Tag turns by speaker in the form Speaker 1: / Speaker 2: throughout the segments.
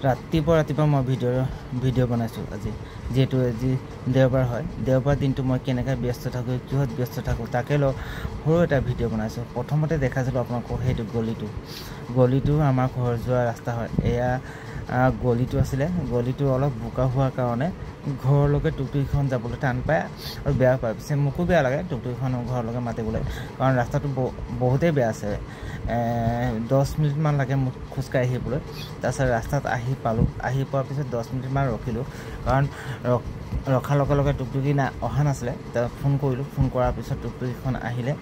Speaker 1: ৰাতিপুৱা মই ভিডিঅ' বনাইছোঁ আজি যেহেতু আজি দেওবাৰ হয় দেওবাৰ দিনটো মই কেনেকৈ ব্যস্ত থাকোঁ কিহত ব্যস্ত থাকোঁ তাকে সৰু এটা ভিডিঅ' বনাইছোঁ প্ৰথমতে দেখাইছিলোঁ আপোনালোকক সেইটো গলিটো আমাৰ ঘৰ যোৱা ৰাস্তা হয় এয়া গলিটো আছিলে গলিটো অলপ বোকা হোৱাৰ কাৰণে ঘৰলৈকে টুকটুকিখন যাবলৈ টান পায় আৰু বেয়া পায় পিছে মোকো বেয়া লাগে টুকটুকিখন ঘৰলৈকে মাতিবলৈ কাৰণ ৰাস্তাটো বহুতেই বেয়া আছে 10 মিনিটমান লাগে মোক খোজকাঢ়ি আহিবলৈ তাৰপিছত ৰাস্তাত আহি পালোঁ আহি পোৱাৰ পিছত 10 মিনিটমান ৰখিলোঁ কাৰণ ৰখাৰ লগে লগে টুকটুকি অহা নাছিলে ফোন কৰিলোঁ ফোন কৰাৰ পিছত টুকটুকিখন আহিলে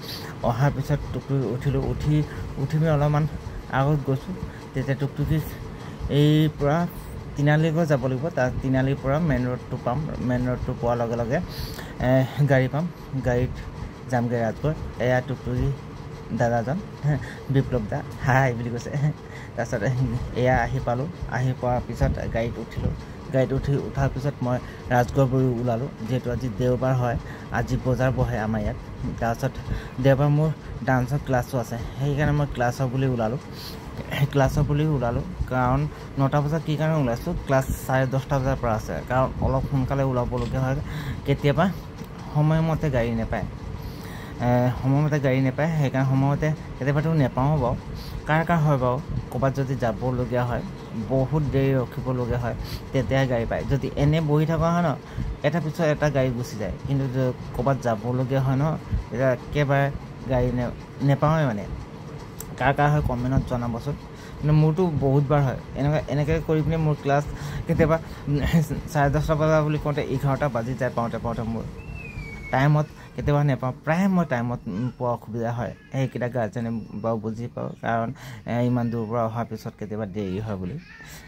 Speaker 1: অহাৰ পিছত টুকটুকি উঠি মই অলপমান আগত গৈছোঁ তেতিয়া টুকটুকি এই পৰা তিনিআলিলৈ যাব লাগিব তাৰ তিনিআলিৰ পৰা মেইন ৰোডটো পাম মেইন ৰোডটো পোৱাৰ লগে লগে গাড়ী পাম গাড়ীত যামগৈ ৰাজগড় এয়া টুকটুকি দাদাজন বিপ্লৱ দা হাই বুলি কৈছে তাৰপিছত এয়া আহি পালোঁ আহি পোৱাৰ পিছত গাড়ীত উঠাৰ পিছত মই ৰাজগড় বুলি ওলালোঁ যিহেতু আজি দেওবাৰ হয় আজি বজাৰ বহে আমাৰ ইয়াত তাৰপিছত দেওবাৰ মোৰ ডান্সৰ ক্লাছো আছে সেইকাৰণে মই ক্লাছৰ বুলি ওলালোঁ কাৰণ 9টা বজাত কি কাৰণে ওলাইছোঁ ক্লাছ 10:30 বজাৰ পৰা আছে কাৰণ অলপ সোনকালে ওলাবলগীয়া হয় কেতিয়াবা সময়মতে গাড়ী নাপায় সেইকাৰণে সময়মতে কেতিয়াবাতো নেপাওঁ বাৰু কাৰ হয় বাৰু ক'ৰবাত যদি যাবলগীয়া হয় বহুত দেৰি ৰখিবলগীয়া হয় তেতিয়া গাড়ী পায় যদি এনে বহি থকা হয় ন এটা পিছত এটা গাড়ী গুচি যায় কিন্তু ক'ৰবাত যাবলগীয়া হয় ন তেতিয়া একেবাৰে গাড়ী নেপাওঁৱে মানে কাৰ হয় কমেণ্টত জনাবচোন কিন্তু মোৰতো বহুতবাৰ হয় এনেকৈ কৰি পিনে মোৰ ক্লাছ কেতিয়াবা 10:30 বজা বুলি কওঁতে 11টা বাজি যায় পাওঁতে মোৰ টাইমত কেতিয়াবা নেপাওঁ প্ৰায় মই টাইমত পোৱা অসুবিধা হয় সেইকেইটা গাৰ্জেনে বাৰু বুজি পাওঁ কাৰণ ইমান দূৰৰ পৰা অহাৰ পিছত কেতিয়াবা দেৰি হয় বুলি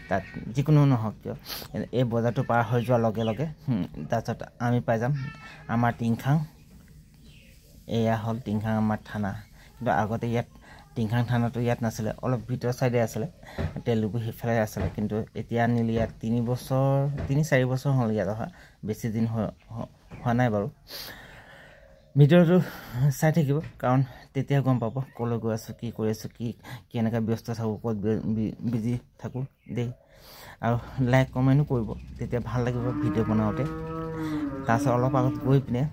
Speaker 1: তাত যিকোনো নহওক কিয় এই বজাৰটো পাৰ হৈ যোৱাৰ লগে লগে তাৰপিছত আমি পাই যাম আমাৰ টিংখাং এয়া হ'ল টিংখাং আমাৰ থানা কিন্তু আগতে ইয়াত টিংখাং থানাটো ইয়াত নাছিলে অলপ ভিতৰ চাইডে আছিলে তেলুগু সিফালে আছিলে কিন্তু এতিয়া আনিলে ইয়াত 3-4 বছৰ হ'ল ইয়াত অহা বেছি দিন হোৱা নাই বাৰু ভিডিঅ'টো চাই থাকিব কাৰণ তেতিয়া গম পাব ক'লৈ গৈ আছোঁ কি কৰি আছোঁ কি কেনেকৈ ব্যস্ত থাকোঁ ক'ত বিজি থাকোঁ দেই আৰু লাইক কমেণ্টো কৰিব তেতিয়া ভাল লাগিব ভিডিঅ' বনাওঁতে তাৰপিছত অলপ আগত গৈ পিনে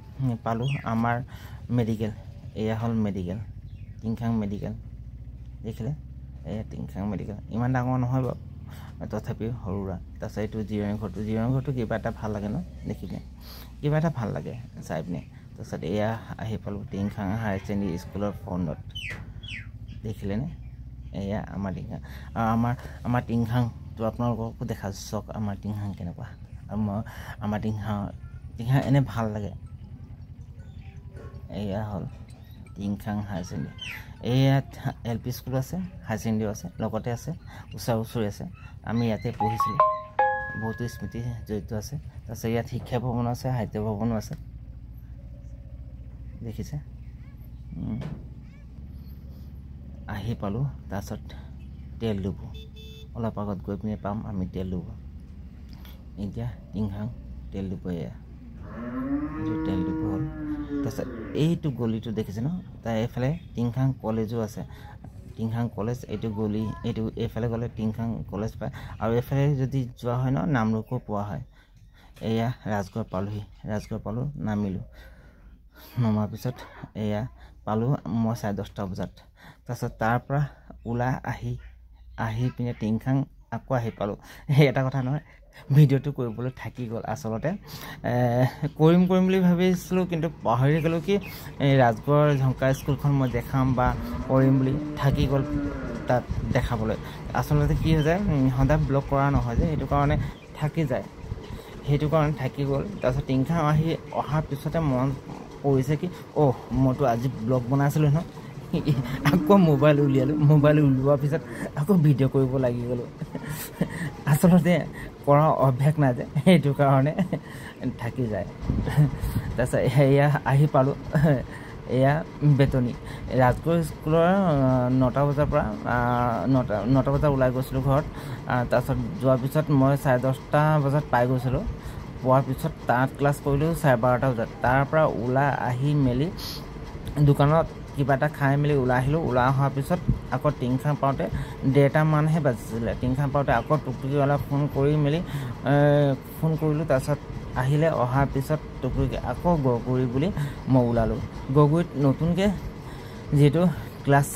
Speaker 1: পালোঁ আমাৰ মেডিকেল এয়া হ'ল মেডিকেল টিংখাং মেডিকেল দেখিলে এয়া টিংখাং মেডিকেল ইমান ডাঙৰ নহয় বাৰু তথাপিও সৰুৰা তাৰপিছত এইটো জিৰণি ঘৰটো কিবা এটা ভাল লাগে ন দেখিলে কিবা এটা ভাল লাগে চাই পিনে তাৰপিছত এয়া আহি পালোঁ টিংখাং হায়াৰ ছেকেণ্ডেৰী স্কুলৰ ফ্ৰণ্টত দেখিলেনে এয়া আমাৰ টিংখাং আৰু আমাৰ টিংখাংটো আপোনালোককো দেখাইছোঁ চাওক আমাৰ টিংখাং কেনেকুৱা আৰু আমাৰ টিংখাং এনে ভাল লাগে এয়া হ'ল টিংখাং হায়াৰ ছেকেণ্ডেৰী ইয়াত LP স্কুল আছে হায়াৰ ছেকেণ্ডেৰীও আছে লগতে আছে ওচৰা আছে আমি ইয়াতে পঢ়িছিলোঁ বহুতো স্মৃতি জড়িত আছে তাৰপিছত ইয়াত শিক্ষা ভৱন আছে সাহিত্য ভৱনো আছে দেখিছে আহি পালোঁ তাৰপিছত তেল ডিপু অলপ আগত গৈ পিনে পাম আমি তেল ডিপু এতিয়া টিংখাং তেল ডিপু এয়া তেল ডিপু হ'ল তাৰপিছত এইটো গলিটো দেখিছে ন তাৰ এইফালে টিংখাং কলেজো আছে টিংখাং কলেজ এইটো গলি এইফালে গ'লে টিংখাং কলেজ পায় আৰু এইফালে যদি যোৱা হয় ন নামৰূপো পোৱা হয় এয়া ৰাজগড় পালোঁ নামিলোঁ নমাৰ পিছত এয়া পালোঁ মই 10:30 বজাত তাৰপিছত তাৰ পৰা ওলাই আহি পিনে টিংখাং আকৌ আহি পালোঁ সেই এটা কথা নহয় ভিডিঅ'টো কৰিবলৈ থাকি গ'ল আচলতে কৰিম বুলি ভাবিছিলোঁ কিন্তু পাহৰি গ'লোঁ কি এই ৰাজগড় ঝংকা স্কুলখন মই দেখাম বা কৰিম বুলি থাকি গ'ল তাত দেখাবলৈ আচলতে কি হৈ যায় সদায় ব্লগ কৰা নহয় যে সেইটো কাৰণে থাকি গ'ল তাৰপিছত টিংখাং অহাৰ পিছতে মন পৰিছে কি মইতো আজি ব্লগ বনাইছিলোঁ ন আকৌ মোবাইল উলিওৱাৰ পিছত আকৌ ভিডিঅ' কৰিব লাগি গ'লোঁ আচলতে কৰা অভ্যাস নাই যে সেইটো কাৰণে থাকি যায় তাৰপিছত এয়া আহি পালোঁ এয়া বেতনী ৰাজগড় স্কুলৰ 9টা বজাৰ পৰা 9টা বজাত ওলাই গৈছিলোঁ ঘৰত তাৰপিছত যোৱাৰ পিছত মই 10:30 বজাত পাই গৈছিলোঁ পোৱাৰ পিছত তাত ক্লাছ কৰিলোঁ 12:30 বজাত তাৰ পৰা ওলাই আহি মেলি দোকানত কিবা এটা খাই মেলি ওলাই আহিলোঁ ওলাই অহাৰ পিছত আকৌ টিংখাং পাওঁতে 1:30 মানহে বাজিছিলে টিংখাং পাওঁতে আকৌ টুকটুকিৱালাক ফোন কৰি মেলি ফোন কৰিলোঁ তাৰপিছত আহিলে অহাৰ পিছত টুকটুকি আকৌ গগুৰি বুলি মই ওলালোঁ গগুৰিত নতুনকৈ যিহেতু ক্লাছ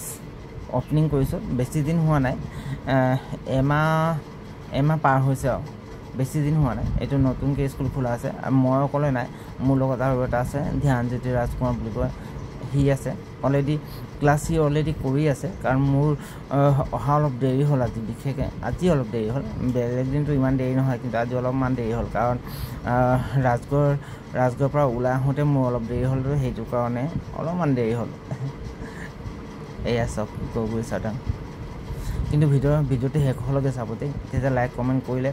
Speaker 1: অপেনিং কৰিছোঁ বেছি দিন হোৱা নাই এমাহ পাৰ হৈছে আৰু বেছি দিন হোৱা নাই এইটো নতুনকৈ স্কুল খোলা আছে আৰু মই অকলে নাই মোৰ লগত আৰু এটা আছে ধ্যানজ্যোতি ৰাজকুমাৰ বুলি কয় সি আছে অলৰেডি ক্লাছ সি অলৰেডি কৰি আছে কাৰণ মোৰ অহা অলপ দেৰি হ'ল আজি বিশেষকৈ আজি অলপ দেৰি হ'ল বেলেগ দিনটো ইমান দেৰি নহয় কিন্তু আজি অলপমান দেৰি হ'ল কাৰণ ৰাজগড়ৰ পৰা ওলাই আহোঁতে মোৰ অলপ দেৰি হ'ল সেইটো কাৰণে অলপমান দেৰি হ'ল এয়া চব গগুৰি চাওদাং কিন্তু ভিডিঅ'টো শেষ হ'লগৈ চাব দেই তেতিয়া লাইক কমেণ্ট কৰিলে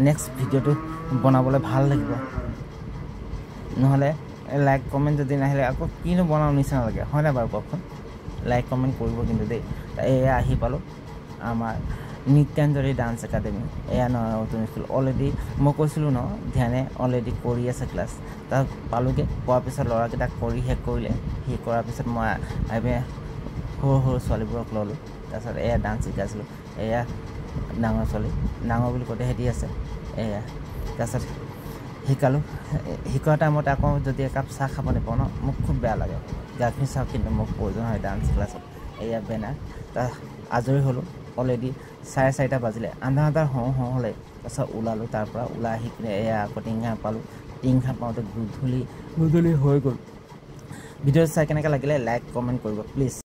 Speaker 1: নেক্সট ভিডিঅ'টো বনাবলৈ ভাল লাগিব নহ'লে লাইক কমেণ্ট যদি নাহিলে আকৌ কিনো বনাওঁ নিচিনা লাগে হয় নাই বাৰু কওকচোন লাইক কমেণ্ট কৰিব কিন্তু দেই এয়া আহি পালোঁ আমাৰ নিত্যাঞ্জলি ডান্স একাডেমি এয়া নতুন স্কুল অলৰেডি মই কৈছিলোঁ ন ধ্যানে অলৰেডি কৰি আছে ক্লাছ তাক পালোঁগৈ পোৱাৰ পিছত ল'ৰাকেইটাক কৰি শেষ কৰিলে শেষ কৰাৰ পিছত মই আহি সৰু ছোৱালীবোৰক ল'লোঁ তাৰপিছত এয়া ডান্স শিকাইছিলোঁ এয়া ডাঙৰ ছোৱালী ডাঙৰ বুলি কওঁতে সিহঁতি আছে এয়া তাৰপিছত শিকালোঁ শিকোৱা টাইমত আকৌ যদি একাপ চাহ খাব নাপাওঁ ন মোক খুব বেয়া লাগে গাখীৰ চাহ কিন্তু মোক প্ৰয়োজন হয় ডান্স ক্লাছত এয়া বেনাৰ তাৰ আজৰি হ'লোঁ অলৰেডি 4:30 বাজিলে আন্ধাৰ হওঁ হ'লে তাৰপিছত ওলালোঁ তাৰ পৰা ওলাই আহি কিনে এয়া আকৌ টিংখাং পালোঁ টিংখাং পাওঁতে গধূলি হৈ গ'ল ভিডিঅ' চাই কেনেকৈ লাগিলে লাইক কমেণ্ট কৰিব প্লিজ